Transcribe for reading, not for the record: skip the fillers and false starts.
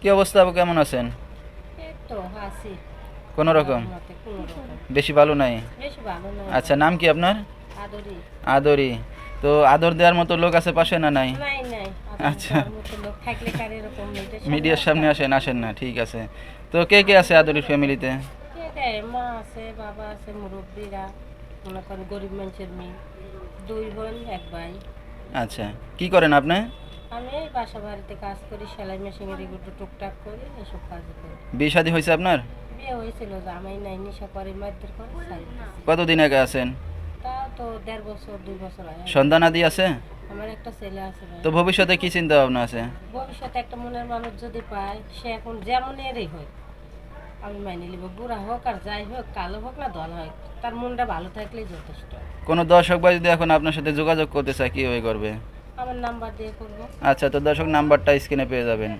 কি অবস্থা আপু, কেমন আছেন? এই তো আছি কোনো রকম? আল্লাহর মতে কোনো রকম। বেশি ভালো নাই? বেশি ভালো নয় আচ্ছা, ভাই। নাম কি আপনার? আদরি। আদরি। তো আদর দেওয়ার মতো লোক আছে পাশে না নাই? নাই নাই আদর আচ্ছা, দেওয়ার মতো লোক থাকলে কার এরকম মেয়েদের সামনে মিডিয়ার সামনে আসতাম। আসেন, আসেন না, ঠিক আছে। তো কে কে আছে আদরির ফ্যামিলিতে? কে দেয়? মা আছে, বাবা আছে, মুরব্বীরা, মনে করেন গরিব মানুষের মেয়ে, দুই বোন এক ভাই। আচ্ছা, কি করেন আপনি? আমি এই বাসা বাড়িতে কাজ করি, সেলাই মেশিনের এগুলো টুকটাক করি, এসব কাজ করি। বিয়ে শাদী হয়েছে আপনার? বিয়ে হয়েছিল, জামাই নাই, নেশা করে মারধর করে ছাড়ি দিয়েছি। কতদিন আগে আছেন? তাও তো 1.5 বছর 2 বছর আগে। সন্তান আদি আছে? আমার একটা ছেলে আছে ভাই। তো ভবিষ্যতে কি চিন্তা ভাবনা আছে? ভবিষ্যতে একটা মনের মানুষ যদি পায়, সে এখন যেমন এরই হোক আমি মাইনে নিব, বুড়া হোক আর যাই হোক, কালো হোক না ধলা হোক, তার মনটা ভালো থাকলেই যথেষ্ট। কোনো দর্শক ভাই যদি এখন আপনার সাথে যোগাযোগ করতে চায়, কীভাবে করবে? আমার নাম্বার দিয়ে করবো। আচ্ছা, তো দর্শক নাম্বারটা স্ক্রিনে পেয়ে যাবেন।